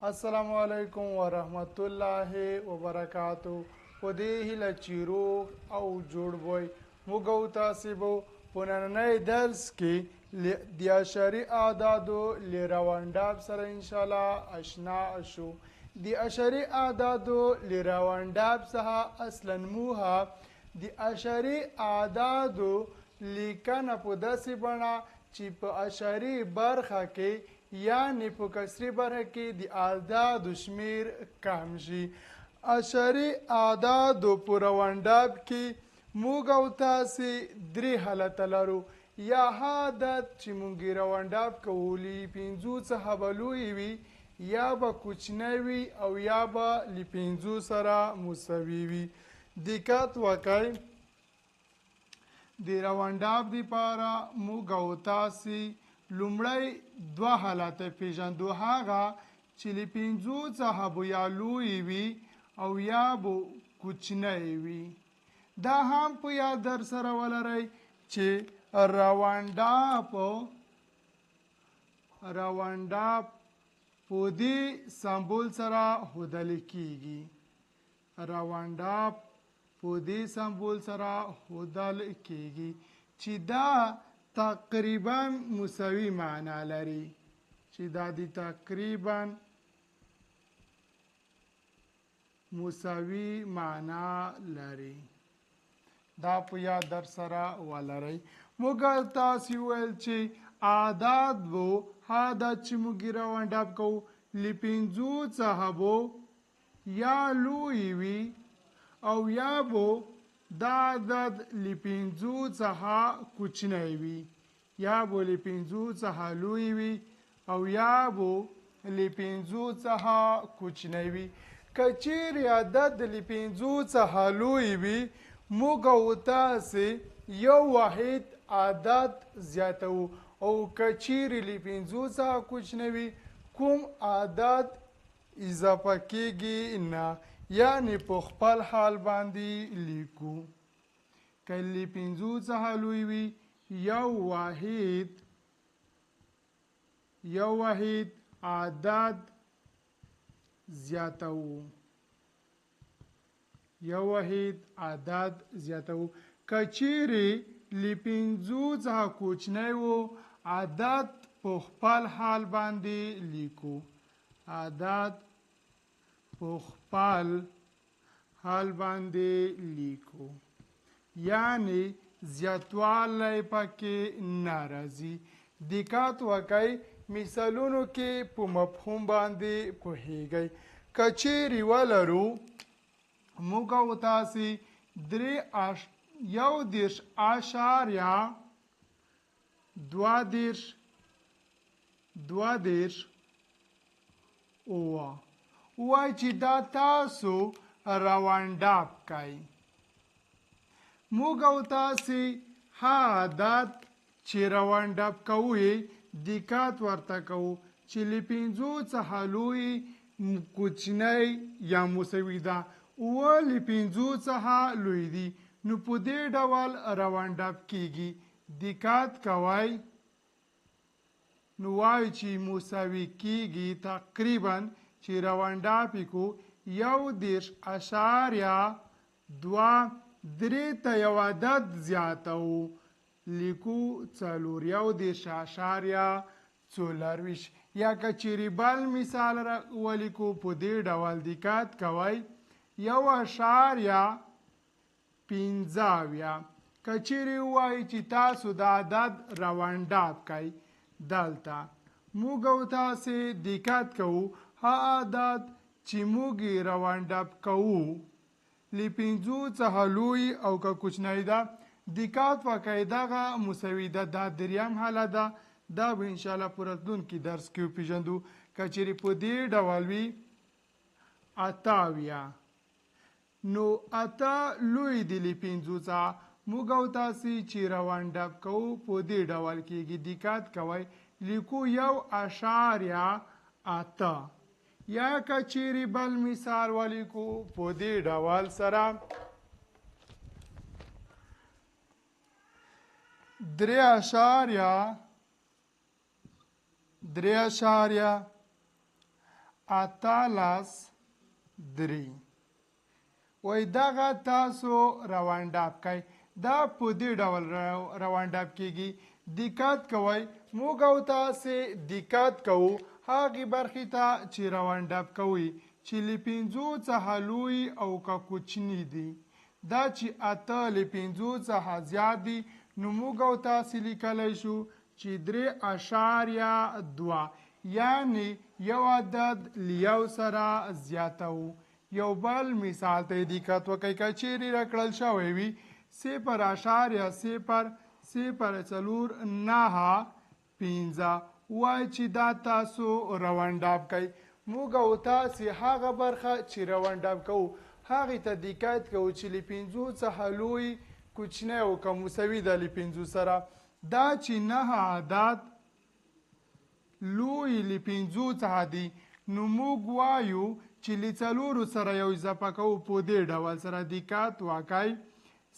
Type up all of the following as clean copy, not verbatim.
السلام علیکم ورحمت الله وبرکاتو. په دې هیله چې روغ او جوړ وئ. موږ او تاسې به په نننی درس کې د اشري اعدادو له روانډاب سره انشاءالله اشنا شو. د اشري اعدادو له روانډاب څخه اصلا موږ د اشري اعدادو لیکنه په داسې بڼه چې په اشري برخه کې یعنی په کسري برخه کې د اعدادو شمیر کم شي. اشري اعدادو په روانډاب کې موږ او تاسې درې حالته لرو. یا عادت چې موږ یې روانډاب کوو له پنځو څخه به لوی وي، یا به کوچنی وي او یا به له پنځو سره مساوي وي. دقت وکړئ، د روانډاب دپاره موږ او تاسې لومړی دوه حالته پیژندو، هغه چې له پنځو څخه به یا لوی وي او یا به کوچنی وي. دا هم په یاد در سره ولرئ چې روانډاب په دې سمبول سره ښودل کیږي. روانډاب په دې سمبول سره ښودل کیږي چې دا تقریبا مساوي معنا لري، چې دا د تقریبا مساوي معنا لري. دا په یاد در سره ولرئ. موږ تاسې ویل چې اعداد بو عادت چې موږ یې روانډاب کوو له پنځو څخه بو یا لوی وي او یا بو دا عدد له پنځو څخه کوچنی وي، یا به له پنځو څخه لوی وي او یا به له پنځو څخه کوچنی وي. که چیرې عدد له پنځو څخه لوی وي، موږ او تاسې یو واحد عدد زیاتوو، او که چیرې له پنځو څخه کوچنی وي، کوم عدد اضافه کیږي نه، یعنی په خپل حال باندې لیکو. که له پنځو څخه لوی وي، یو واحد عدد زیاتوو. که چیرې له پنځو څخه کوچنی و، عدد په خپل حال باندې لیکو. یعنی زیاتوالی پکې نه راځي. دقت وکړئ، مثالونو کې په مفهوم باندې پوهیږئ. که چیرې ولرو موږ او تاسې 11.22 ووایي چې دا تاسو روانډاب کوئ. موږ او تاسې هغه عدد چې روانډاب کوو دقت ورته کوو چې له پنځو څخه لوی، کوچنی یا مساوي ده. اووه له پنځو څخه لوی دي، نو په دې ډول روانډاب کیږي. دقت کوئ، نو وایو چې مساوي کیږي تقریبا چې روانډاب یې کو 1.23 ته یو عدد زیاتوو، لیکو 4.24. یا که چیرې بل مثال ولیکو په دې ډول، دقت کوئ 1.15. که چیرې ووایي چې تاسو د عدد روانډاب کوئ، دلته موږ او تاسې دقت کوو هغه عدد چې موږ یې روانډاب کوو له پنځو څخه لوی او که کوچنی ده. دقت وکړئ، دغه مساوي ده. دا دریم حالت ده، دا به انشاءالله په راتلونکي درس کې وپېژندو. که چیرې په دې ډول وي 8، نو 8 لوی دي له پنځو څخه. موږ او تاسې چې روانډاب کوو په دې ډول کېږي. دقت کوئ، لیکو 1.8. یا که چیرې بل مثال ولیکو په دې ډول سره 3.8 اتلس درې. وایي دغه تاسو روانډاپ کوئ. دا په دې ډول روانډاپ کیږي. دقت کوئ، موږ او تاسې دقت کوو هغې برخې ته چې روانډاپ کوئ چې له 5 څخه لوی او که کوچني دي. دا چې 8 له 5 څخه زیات دي نو موږ او تاسې لیکلی شو چې 3.2 یعنې یو عدد له یو سره زیاتوو. یو بل مثال ته دقت وکړئ. که چیرې راکړل شوی وي 0.00495 وایي چې دا تاسو روانډاپ کوئ. موږ او تاسې هغه برخه چې روانډاپ کوو هغې ته دقت کوو چې له 5 څخه لوی کوچنی او که مساوي ده له 5 سره. دا چې 9 عدد لوی له 5 څخه دي نو موږ وایو چې له 4 سره یو اضافه کوو په دې ډول سره. دقت وکړئ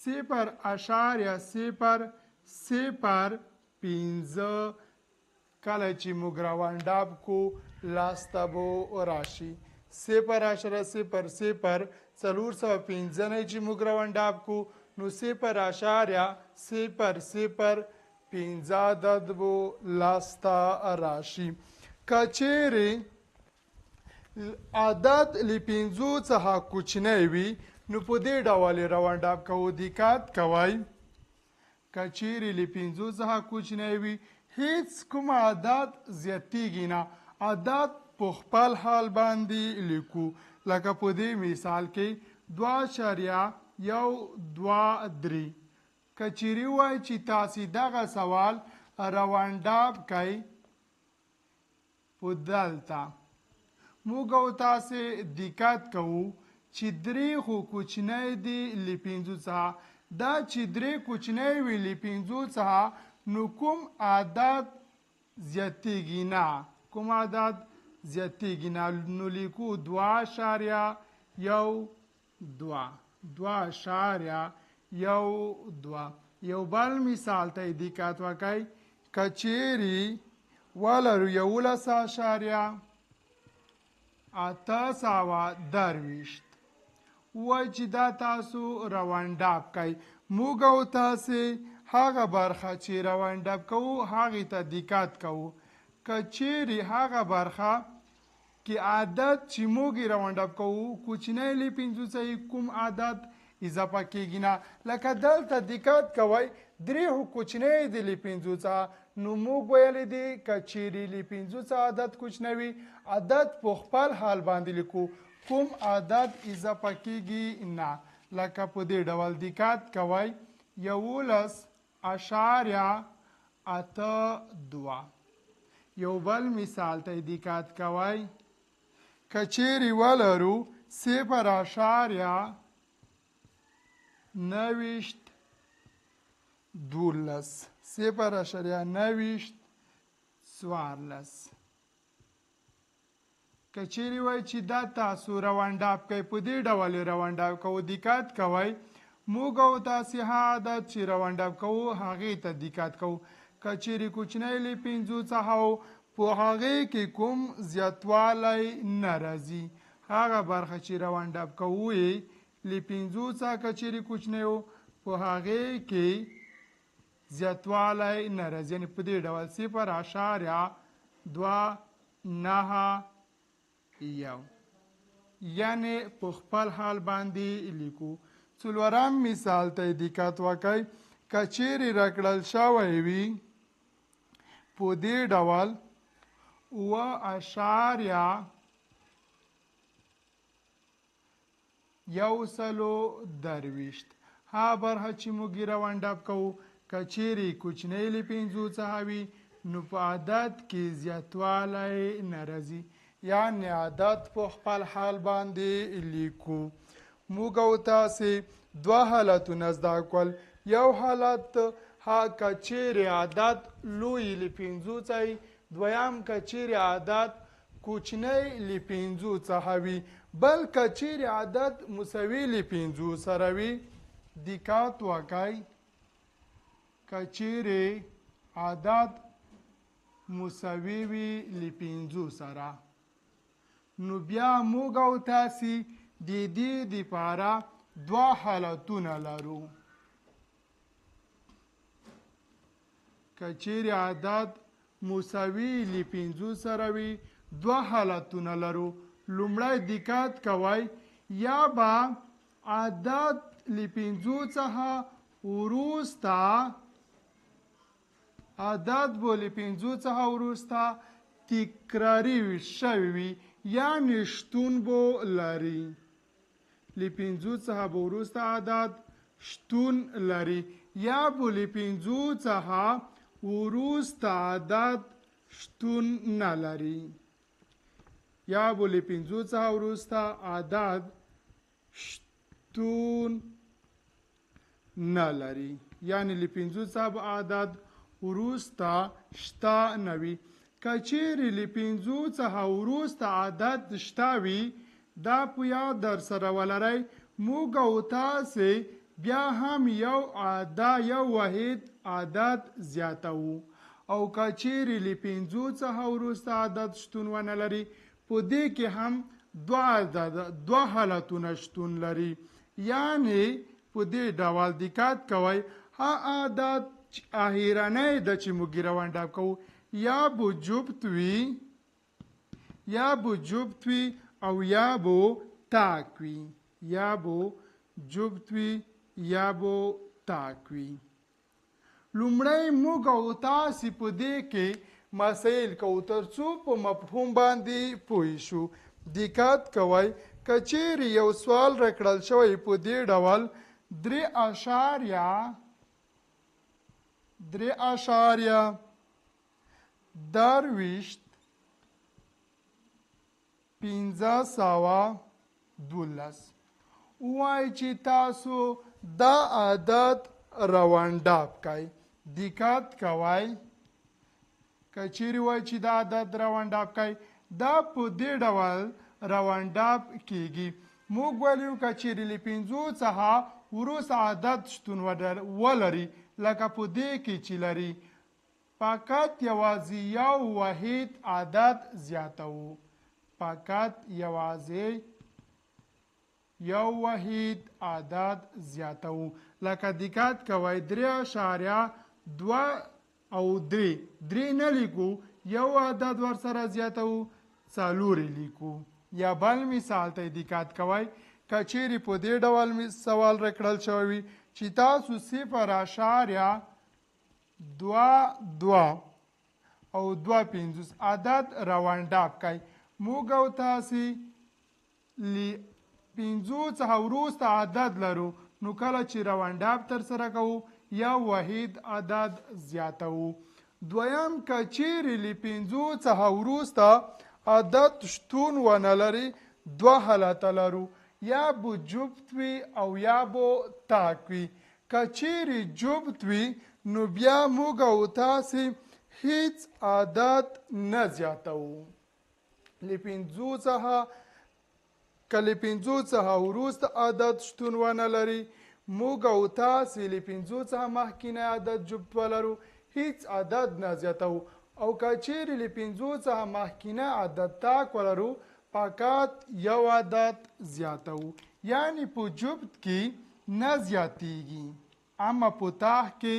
0.005 کله چې موږ راونډاپ کو لاسته به راشي. 0.00405 نه چې موږ راونډاپ کو نو 0.005 عدد به لاسته راشي. که چیرې عدد له 5 څخه کوچنی وي نو په دې ډول یې راونډاپ کوو. دقت کوئ که چیرې له 5 څخه کوچنی وي هیڅ کوم عدد زیاتیږي نه، عدد په خپل حال باندې لیکو. لکه په دې مثال کې 2.123. که چیرې وایي چې تاسې دغه سوال راونډاپ کوئ په دلته موږ او تاسې دقت کوو چې 3 خو کوچنی دی له 5 څخه. دا چې 3 کوچنی وي له 5 څخه نو کوم عدد زیاتیږي نه، کوم عدد زیاتیږي نه نو لیکو 2.12. یو بل مثال ته دقت وکړئ. که چیرې ولرو 11.820 وایي چې دا تاسو راونډاپ کوئ. موږ او تاسې هغه برخه چې راونډاپ کوو هغې ته دقت کوو. که چیرې هغه برخه کې عدد چې موږ یې راونډاپ کوو کوچنی له 5 څخه کوم عدد اضافه کیږي نه. لکه دلته دقت کوئ 3 خو کوچنی دی له 5 څخه نو موږ ویلی دی که چیرې له 5 څخه عدد کوچنی وي عدد په خپل حال باندې لیکو، کوم عدد اضافه کیږي نه. لکه په دې ډول دقت کوئ 11.82. یو بل مثال ته دقت کوئ. که چیرې ولرو 0.9012 0.9014. که چیرې وایي چې دا تاسو راونډاپ کوئ په دې ډول یې راونډاپ کوو. دقت کوئ موږ او تاسې هغه عدد چې راونډاپ کوو هغې ته دقت کوو. که چیرې کوچنی له 5 څخه و په هغې کې کوم زیاتوالی نه راځي، هغه برخه چې راونډاپ کوو یې له 5 څخه که چیرې کوچنی و په هغې کې زیاتوالی نه راځي. یعنې په دې ډول 0.291 یعنې په خپل حال باندې لیکو. څلورم مثال ته دقت وکړئ. که چیرې راکړل شوی وي په دې ډول 0.123 ها برخه چې موږ یې راونډاپ کوو که چیرې کوچنی له 5 څخه وي نو په عدد کې زیاتوالی نه راځي، یعنې عدد په خپل حال باندې لیکو. موږ او تاسې دوه حالتونه زده کړل. یو حالت که چیرې عدد لوی له 5 څخه دویم که چیرې عدد کوچنی له 5 څخه وي، بل که چیرې عدد مساوي له 5 سره وي. دقت وکړئ که چیرې عدد مساوي وي له 5 سره نو بیا موږ او تاسې د دې دپاره دوه حالتونه لرو. که چیرې عدد مساوي له 5 سره وي دوه حالتونه لرو. لومړی دقت کوئ یا به عدد له 5 څخه وروسته تکراري شوی وي یعنې شتون به لري. له 5 څخه به وروسته عدد شتون لري یا به له 5 څخه وروسته عدد شتون نه لري. یا به له 5 څخه وروسته عدد شتون نه لري یعنې له 5 څخه عدد وروسته شته نه وي. که چیرې له 5 څخه وروسته عدد شته وي دا په یاد در سره ولرئ موږ او تاسې بیا هم یو واحد عدد زیاتوو. او که چیرې له 5 څخه وروسته عدد شتون ونه لري په دې کې هم دوه حالتونه شتون لري. یعنې په دې ډول دقت کوئ ها عدد اخیرنی ده چې موږ روانډ اپ کوو یا به جفت وي او یا به تاک وي. لومړی موږ او تاسې په دې کې مسایل کوو تر څو په مفهوم باندې پوه شو. دقت کوئ که چیرې یو سوال راکړل شوی په دې ډول 3.512 وایي چې تاسو دا عدد راونډاپ کئ. دقت کوئ که چیرې وایي چې دا عدد راونډاپ کئ دا په دې ډول راونډاپ کیږي. موږ ویلو که چیرې له 5 څخه وروسته عدد شتون ولري لکه په دې کې چې لري فقط یوازې یو واحد عدد زیاتوو. لکه دقت کوئ 3.2 او 3 نه لیکو یو عدد ورسره زیاتوو 4 لیکو. یا بل مثال ته دقت کوئ که چیرې په دې ډول سوال راکړل شوی وي چې تاسو 0.22 او 2.50 عدد راونډاپ کئ. موږ او تاسې له 5 څخه وروسته عدد لرو نو کله چې راونډاپ ترسره کوو یا واحد عدد زیاتوو. دویم که چیرې له 5 څخه وروسته عدد شتون ونه لري دوه حالته لرو یا به جفت وي او یا به تاک وي. که چیرې جفت وي نو بیا موږ او تاسې هیڅ عدد نه زیاتوو. له 5 څخه وروسته عدد شتون ونه لري موږ او تاسې له 5 څخه مخکینی عدد جفت ولرو هیڅ عدد نه زیاتوو. او که چیرې له 5 څخه مخکینی عدد تاک ولرو فقط یو عدد زیاتوو. یعنی په جفت کې نه زیاتیږي اما په تاک کې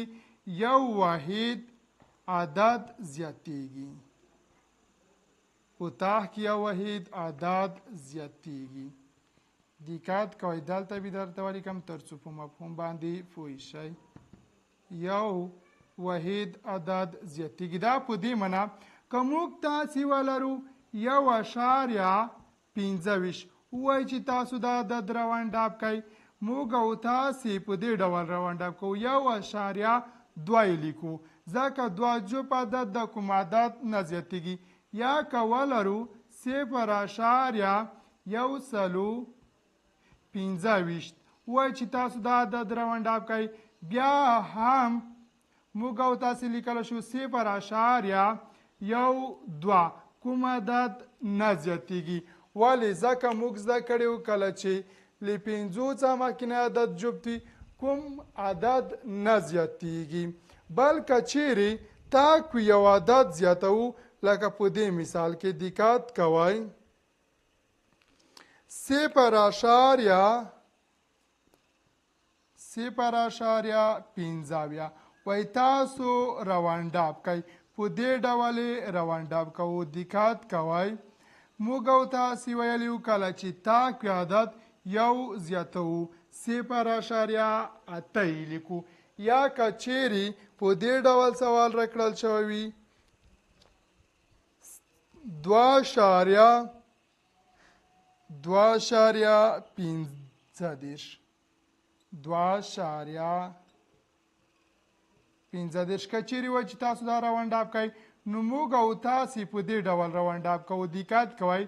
یو واحد عدد زیاتیږي. دقت کوئ دلته به درته ولیکم تر څو په مفهوم باندې پوه شئ. یو واحد عدد زیاتیږي دا په دې معنا که موږ تاسې ولرو 1.25 ووایي چې تاسو دا عدد راونډاپ کئ موږ او تاسې په دې ډول راونډاپ کوو 1.2 لیکو ځکه 2 جوپ عدد د کوم عدد نه زیاتیږي. یا که ولرو 0.115 وایي چې تاسو دا عدد راونډاپ کئ بیا هم موږ او تاسې لیکلی شو 0.12 کوم عدد نه زیاتیږي. ولې ځکه موږ زده کړي وو کله چې له 5 څخه مخکینی عدد جفت وي کوم عدد نه زیاتیږي بلکه چیرې تاک یو عدد زیاتوو لکه په دې مثال کې دقت کوئ پنځه وایي تاسو روانډاب کوئ په دې ډول یې روانډاب کوو دقت کوئ موږ او تاسې ویلي وو کله چې تاک وي عدد یو زیاتوو 0.8 یې لیکو یا که چیرې په دې ډول سوال راکړل شوی وي 2.15 که چیرې وایي چې تاسو دا روانډاب کوئ نو موږ او تاسې په دې ډول روانډاب کوو دقت کوئ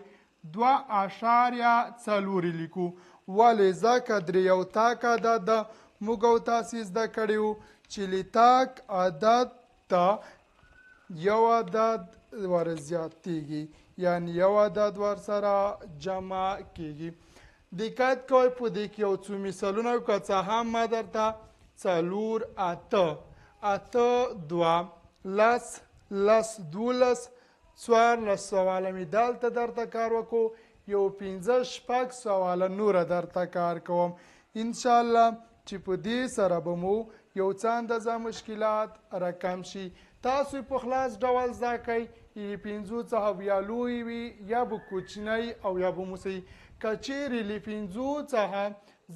2.4 لیکو ولې ځکه درې یو تاک عدد ده موږ او تاسې زده کړي وو چې له تاک عدد ته یو عدد ورزیاتېږي یعنی یو عدد ورسره جمع کېږي دقت کوئ په دې کې یو څو مثالونه که څه هم ما درته 4 اته 2 لس 12 سواله مې دلته درته کار وکړو یو 15 سواله نوره درته کار کوم انشاءالله چې په دې سره به مو یو څه اندازه مشکلات راکم شي تاسو په خلاص ډول زده کوئ پنځو څخه یا لوی وي یا به کوچنی او یا به موسی که چیرې له پنځو څخه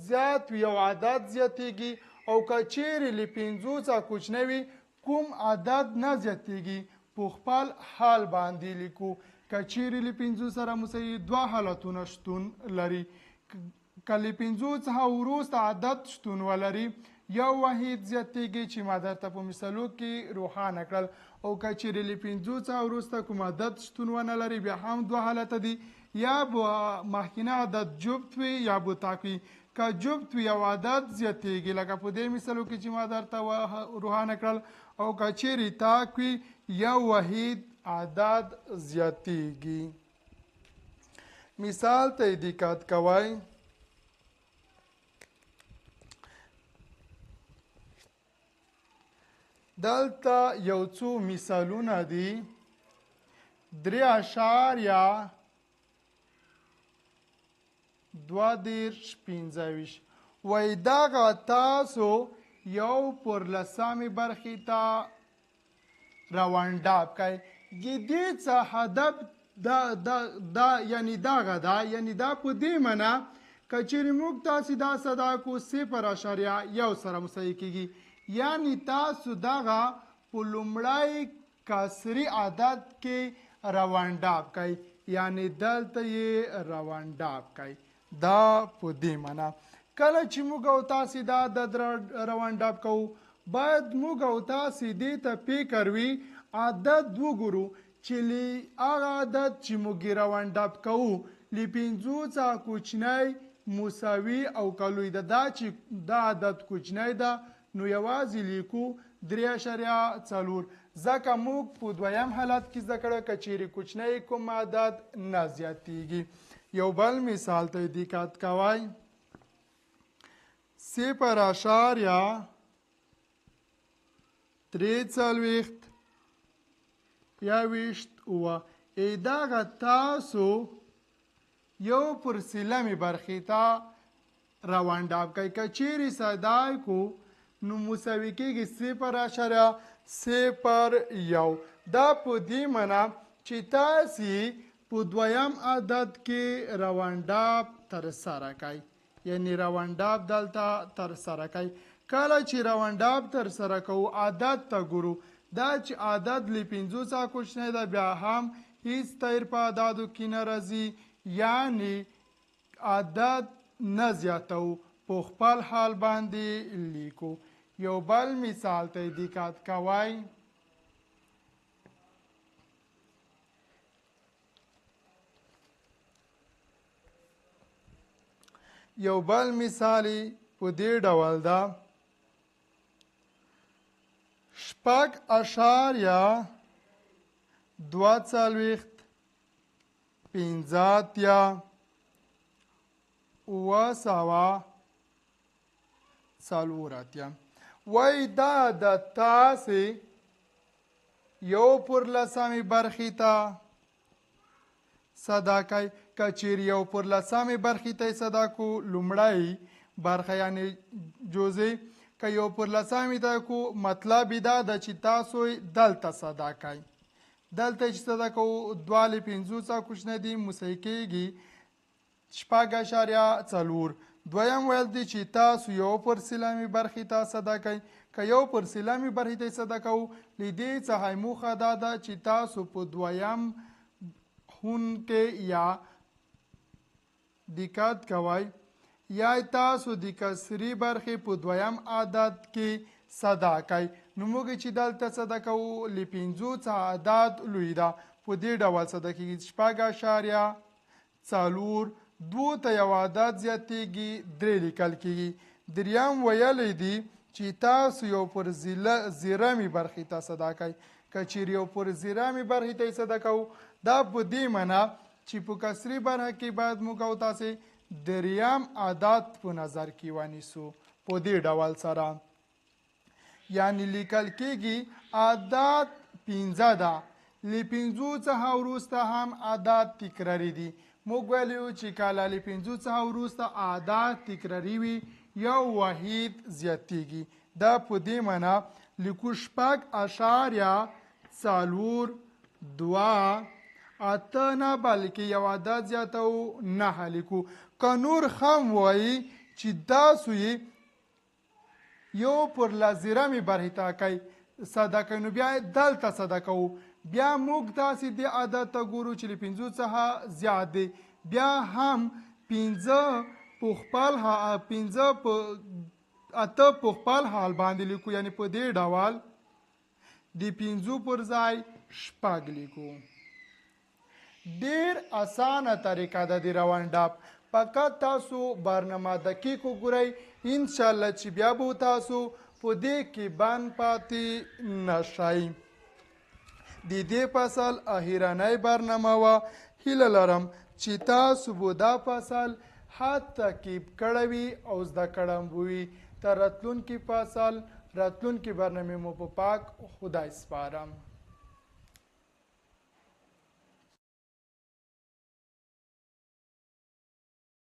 زیات وي یو عدد زیاتېږي او که چیرې له پنځو څخه کوچنی وي کوم عدد نه زیاتېږي په خپل حال باندې لیکو که چیرې له پنځو سره موسی دوه حالتونه شتون لري که له پنځو څخه وروسته عدد شتون ولري یو واحد زیاتېږي چې ما درته په مثالو کې روښانه کړل او که چیرې له پنځو څخه وروسته کوم عدد شتون ونه لري بیا هم دوه حالته دي یا به مخکینه عدد جفت وي یا به تاک وي که جفت وي یو عدد زیاتېږي لکه په دې مثالو کې چې ما درته روښانه کړل او که چیرې تاک وي یو واحد عدد زیاتېږي مثال ته دقت کوئ دلته یو څو مثالونه دي 3.25 وایي دغه تاسو یو پر لسمې برخې ته روانډاب کوئ د دې څه هدف دا یعنی دغه ده یعنی دا په دې معنا که چیرې موږ تاسې دا صدا کو 0.1 سره مساوي کیږي یعنی تاسو دغه په لومړی کسري عدد کې روانډاب کوئ یعنی دلته یې روانډاب کوئ دا په دې معنا کله چې موږ او تاسې دا عدد روانډاب کوو باید موږ او تاسې دې ته فکر وي عدد وګورو چې له هغه عدد چې موږ یې روانډاب کوو له پنځو څخه کوچنی مساوي او که لوی ده دا چې دا عدد کوچنی ده نو یوازې لیکو 3.4 ځکه موږ په دویم حالت کې زده کړه که چیرې کوچنی کوم عدد نه زیاتېږي یو بل مثال ته دقت کوئ 0.43 دغه تاسو یو پر سلمې برخې ته روانډاب کوئ که چیرې ساده کو نو مساوي کېږي 0.01 دا په دې معنا چې تاسې په دویم عدد کې روانډاب ترسره کوئ یعنی روانډاب دلته ترسره کوئ کله چې روانډاب ترسره کوو عدد ته ګورو دا چې عدد له پنځو څخه کوچنی ده بیا هم هیڅ تغیر په اعدادو کې نه راځي یعنی عدد نه زیاتوو په خپل حال باندې لیکو یو بل مثال ته دقت کوئ یو بل مثال په دې ډول ده 6.42 15 وایي دا د تاسې یو پر لسمې برخې ته صدا کوئ که چیرې یو پر لسمې برخې ته یې صدا کو لومړی برخه یعنې جزې که یو پر لسمې ته کو مطلب یې دا ده چې تاسو یې دلته صدا کوئ دلته چې صدا کوو 2 له 5 څخه کوچنی دي مساوي کېږي 6.4 دویم ویل دي چې تاسو یو پر سلمې برخې ته صدا کوئ که یو پر سلمې برخې ته صدا کوو له دې څخه موخه دا ده چې تاسو په دویم خون کې یا دقت کوئ یا تاسو د کسري برخې په دویم عدد کې صدا کوئ نو موږ چې دلته صدا کوو له 5 څخه عدد لوی ده په دې ډول صدا کېږي 6.4 2 ته یو عدد زیاتېږي 3 لیکل کېږي دریم ویلی دي چې تاسو یو پر زیرمې برخې ته صدا کوئ که چیرې یو پر زیرمې برخې ته یې صدا کوو دا په دې معنا چې په کسري برخه کې باید موږ او تاسې دریم عدد په نظر کې ونیسو په دې ډول سره یعنی لیکل کېږي عدد 15 ده له 5 څخه وروسته هم عدد تکراري دي موږ ویلو چې کله له 5 څخه وروسته عدد تکراري وي یو واحد زیاتېږي دا په دې معنا لیکو 6.4 اته نه بلکې یو عدد زیاتو 9 لیکو که نور هم وایي چې تاسو یې یو پر لزرمې برخې ته کوئ صدا کوئ نو بیا دلته صدا کوو بیا موږ تاسې دې عدد ته ګورو چې له 5 څخه زیات دی بیا هم 5 په خپل اته په خپل حال باندې لیکو یعنی په دې ډول د 5 پر ځای 6 لیکو ډیر اسانه طریقه ده د راونډ فقط تاسو برنامه دقیق وګورئ انشاءالله چې بیا به تاسو په دې کې بند پاتې نشئ د دې فصل اخرنۍ برنامه وه هیله لرم چې تاسو به دا فصل حد تعقیب کړی وي او زده کړی به وي تر راتلونکي فصل راتلونکي برنامې مو په پاک خدای سپارم